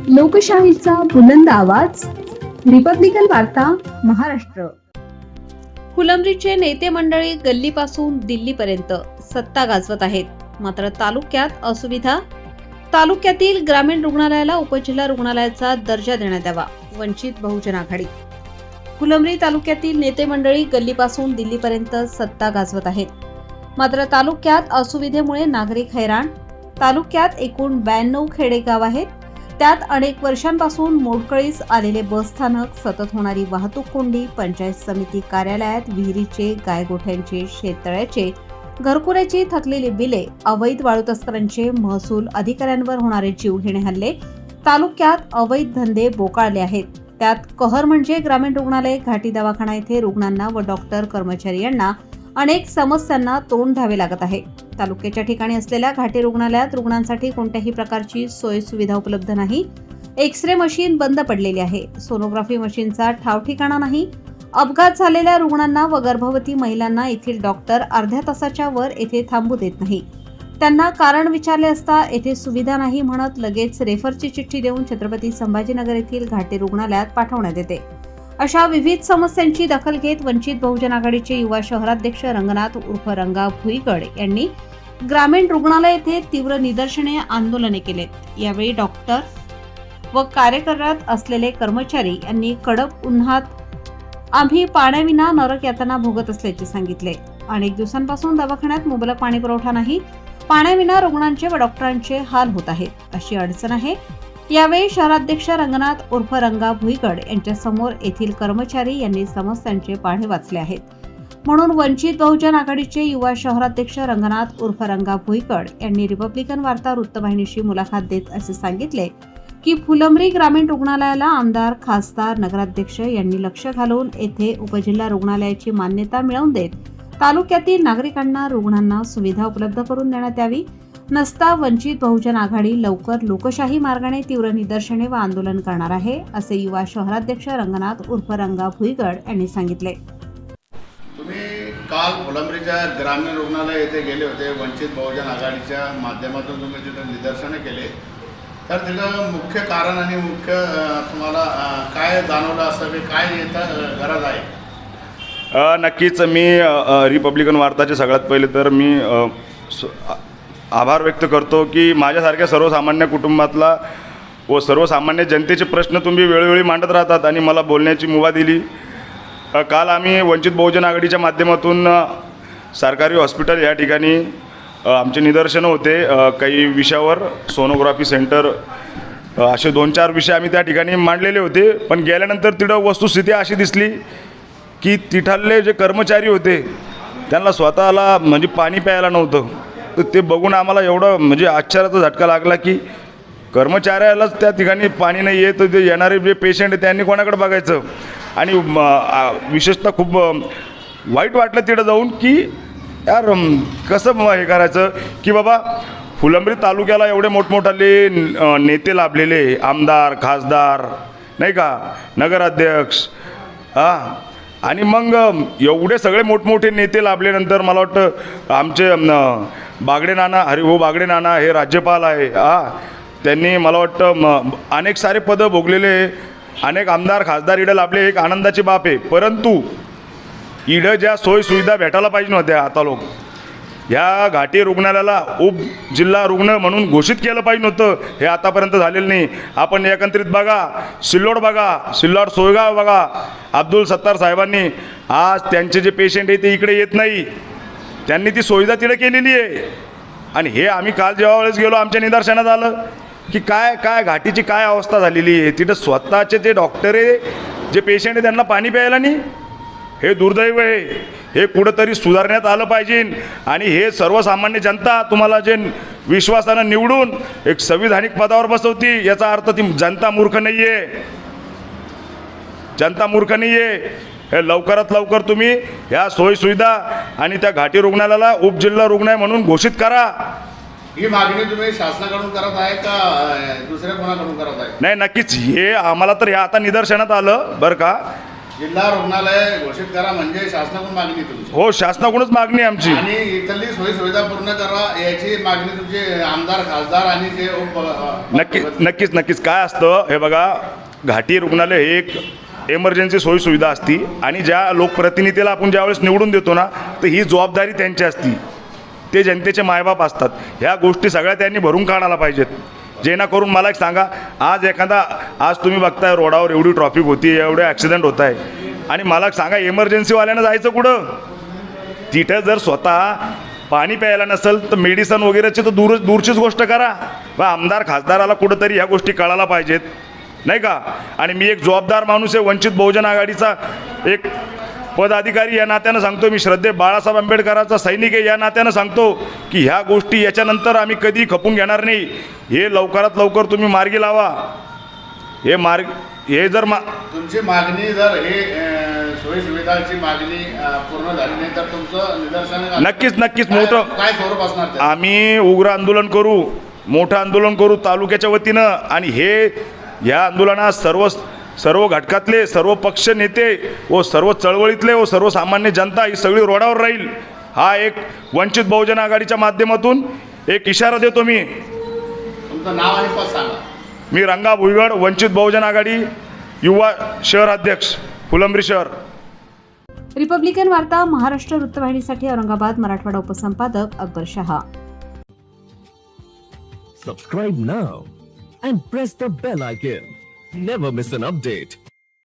लोकशाहीचा बुलंद आवाज, रिपब्लिकन वार्ता, महाराष्ट्र. फुलंब्रीचे नेते मंडळी गल्लीपासून दिल्लीपर्यंत सत्ता गाजवत आहेत. मात्र तालुक्यात असुविधा. तालुक्यातील ग्रामीण रुग्णालयाला उपजिल्हा रुग्णालयाचा दर्जा देण्यात यावा. वंचित बहुजन आघाडी. फुलंब्री तालुक्यातील नेते मंडळी गल्लीपासून दिल्लीपर्यंत सत्ता गाजवत आहेत. मात्र तालुक्यात असुविधेमुळे नागरिक हैराण. तालुक्यात एकूण 92 खेडेगाव आहेत. त्यात अनेक वर्षांपासून मोडकळीस आलेले बसस्थानक, सतत होणारी वाहतूक कोंडी, पंचायत समिती कार्यालयात विहिरीचे, गायगोठ्यांचे, शेततळ्याचे, घरकुऱ्याची थकलेली बिले, अवैध वाळू तस्करांचे, महसूल अधिकाऱ्यांवर होणारे जीवघेणे हल्ले, तालुक्यात अवैध धंदे बोकाळले आहेत. त्यात कहर म्हणजे ग्रामीण रुग्णालय, घाटी दवाखाना येथे रुग्णांना व डॉक्टर कर्मचारी यांना अनेक समस्यांना तोंड द्यावे लागत आहे. तालुक्याच्या ठिकाणी असलेल्या घाटी रुग्णालयात रुग्णांसाठी कोणत्याही प्रकारची सोय सुविधा उपलब्ध नाही. एक्स-रे मशीन बंद पडलेली आहे. सोनोग्राफी मशीनचा ठावठिकाणा नाही. अपघात झालेल्या रुग्णांना व गर्भवती महिलांना येथील डॉक्टर अर्ध्या तासाच्या वर येथे थांबू देत नाही. त्यांना कारण विचारले असता येथे सुविधा नाही म्हणत लगेच रेफरची चिठ्ठी देऊन छत्रपती संभाजीनगर येथील घाटी रुग्णालयात पाठवण्यात येते. अशा विविध समस्यांची दखल घेत वंचित बहुजन आघाडीचे युवा शहराध्यक्ष रंगनाथ उर्फ रंगा भुईगड यांनी ग्रामीण रुग्णालय येथे तीव्र निदर्शने, आंदोलने केलेत. यावेळी डॉक्टर व कार्यरत असलेले कर्मचारी यांनी कडक उन्हात आम्ही पाण्याविना नरक यातना भोगत असल्याचे सांगितले. अनेक दिवसांपासून दवाखान्यात मुबलक पाणी पुरवठा नाही. पाण्याविना रुग्णांचे व डॉक्टरांचे हाल होत आहेत, अशी अडचण आहे. यावेळी शहराध्यक्ष रंगनाथ उर्फ रंगा भुईगड यांच्या समोर येथील कर्मचारी यांनी समस्यांचे पाढे वाचले आहेत. म्हणून वंचित बहुजन आघाडीचे युवा शहराध्यक्ष रंगनाथ उर्फ रंगा भुईगड यांनी रिपब्लिकन वार्ता वृत्तवाहिनीशी मुलाखत देत असे सांगितले की फुलंब्री ग्रामीण रुग्णालयाला आमदार, खासदार, नगराध्यक्ष यांनी लक्ष घालून येथे उपजिल्हा रुग्णालयाची मान्यता मिळवून देत तालुक्यातील नागरिकांना, रुग्णांना सुविधा उपलब्ध करून देण्यात यावी. नसता वंचित बहुजन आघाडी लवकर लोकशाही मार्गाने तीव्र निदर्शने व आंदोलन करणार आहे, असे युवा शहराध्यक्ष रंगनाथ उर्फ रंगा भुईगड यांनी सांगितले. तुम्ही काल फुलंब्रीच्या ग्रामीण रुग्णालय येथे गेले होते. वंचित बहुजन आघाडीच्या माध्यमातून तुम्ही तिथे निदर्शने केले. तर तिथं मुख्य कारण आणि मुख्य तुम्हाला काय जाणवलं असं, काय येतं गरज आहे? नक्कीच मी रिपब्लिकन वार्ताचे सगळ्यात पहिले तर मी आभार व्यक्त करतो की माझ्यासारख्या सर्वसामान्य कुटुंबातला व सर्वसामान्य जनतेचे प्रश्न तुम्ही वेळोवेळी मांडत राहतात आणि मला बोलण्याची मुभा दिली. काल आम्ही वंचित बहुजन आघाडीच्या माध्यमातून सरकारी हॉस्पिटल या ठिकाणी आमचे निदर्शनं होते. काही विषयावर सोनोग्राफी सेंटर असे 2-4 विषय आम्ही त्या ठिकाणी मांडलेले होते. पण गेल्यानंतर तिथं वस्तुस्थिती अशी दिसली की तिथले जे कर्मचारी होते त्यांना स्वतःला म्हणजे पाणी प्यायला नव्हतं. तर ते बघून आम्हाला एवढं म्हणजे आश्चर्याचा झटका लागला की कर्मचाऱ्यालाच त्या ठिकाणी पाणी नाही आहे, तर ते येणारे जे पेशंट आहे त्यांनी कोणाकडे बघायचं. आणि विशेषतः खूप वाईट वाटलं तिथं जाऊन की यार कसं हे करायचं की बाबा फुलंब्री तालुक्याला एवढे मोठमोठाले नेते लाभलेले, आमदार, खासदार नाही का, नगराध्यक्ष, आणि मग एवढे सगळे मोठमोठे नेते लाभल्यानंतर मला वाटतं आमचे बागडे नाना, हरिभाऊ बागडे नाना हे राज्यपाल आहे. त्यांनी मला वाटतं अनेक सारे पदं भोगलेले, अनेक आमदार, खासदार इडं लाभले. एक आनंदाची बाब आहे. परंतु इडं ज्या सोयीसुविधा भेटायला पाहिजे नव्हत्या, आता लोक ह्या घाटी रुग्णालयाला उपजिल्हा रुग्ण म्हणून घोषित केलं पाहिजे नव्हतं. हे आतापर्यंत झालेलं नाही. आपण एकत्रित बघा, सिल्लोड बघा, सिल्लोड सोयगाव बघा. अब्दुल सत्तार साहेबांनी आज त्यांचे जे पेशंट आहे ते इकडे येत नाही, त्यांनी ती सुविधा तिकडे केलेली आहे. आणि हे आम्ही काल जेव्हा वेळेस गेलो आमच्या निदर्शनात आलं की काय घाटीची काय अवस्था झालेली आहे. तिथं स्वतःचे जे डॉक्टर आहे, जे पेशंट आहे त्यांना पाणी प्यायला नाही. हे दुर्दैव आहे. हे कुठंतरी सुधारण्यात आलं पाहिजे. आणि हे सर्वसामान्य जनता तुम्हाला जे विश्वासानं निवडून एक संविधानिक पदावर बसवती, याचा अर्थ ती जनता मूर्ख नाही आहे. जनता मूर्ख नाही आहे. हे लवकरात लवकर तुम्ही ह्या सोयीसुविधा आणि त्या घाटी रुग्णालयाला उपजिल्हा रुग्णालय म्हणून घोषित करा. ही मागणी तुम्ही शासनाकडून करत आहे का दुसऱ्या कोणाकडून करत आहे? नाही, नक्कीच हे आम्हाला तर ह्या आता निदर्शनात आलं बरं का. जिल्हा रुग्णालय घोषित करा म्हणजे शासनाकडून मागणी तुमची. हो, शासनाकडूनच मागणी आहे आमची. आणि इथली सोयी सुविधा पूर्ण करा याची मागणी तुमची आमदार, खासदार आणि जे नक्कीच काय असतं हे बघा, घाटी रुग्णालय हे एक एमर्जन्सी सोयी सुविधा असती आणि ज्या लोकप्रतिनिधीला आपण ज्यावेळेस निवडून देतो ना, तर ही जबाबदारी त्यांची असती. ते जनतेचे मायबाप असतात. ह्या गोष्टी सगळ्या त्यांनी भरून काढायला पाहिजेत. जेणेकरून मला एक सांगा, आज तुम्ही बघताय रोडावर एवढी ट्रॉफिक होती, एवढे ॲक्सिडेंट होत आहे, आणि मला सांगा इमर्जन्सीवाल्यानं जायचं कुठं? तिथं जर स्वतः पाणी प्यायला नसेल तर मेडिसन वगैरेची तर दूरचीच गोष्ट करा. बा आमदार खासदाराला कुठंतरी ह्या गोष्टी कळायला पाहिजेत, नाही का? आणि मी एक जबाबदार माणूस आहे, वंचित बहुजन आघाडीचा एक पदाधिकारी या नात्यानं सांगतो, मी श्रद्धे बाळासाहेब आंबेडकरांचा सैनिक आहे या नात्यानं सांगतो की ह्या गोष्टी याच्यानंतर आम्ही कधी खपून घेणार नाही. हे लवकरात लवकर तुम्ही मार्गी लावा. हे जर तुमची मागणी जर हे सोयी सुविधाची मागणी पूर्ण झाली नाही तर तुमचं निदर्शन नक्कीच मोठं काय स्वरूप असणार? आम्ही उग्र आंदोलन करू, मोठं आंदोलन करू तालुक्याच्या वतीनं. आणि या आंदोलनात सर्व घटकातले, सर्व पक्ष नेते व सर्व चळवळीतले व सर्वसामान्य जनता ही सगळी रोडावर राहील. हा एक वंचित बहुजन आघाडीच्या माध्यमातून एक इशारा देतो. मी तुमचं नाव आणि पद सांगा. मी रंगा भुईगड, वंचित बहुजन आघाडी युवा शहर अध्यक्ष, फुलंब्री शहर. रिपब्लिकन वार्ता Maharashtra वृत्तवाहिनीसाठी Aurangabad Marathwada उपसंपादक Akbar Shah. Subscribe now and press the bell icon. Never miss an update.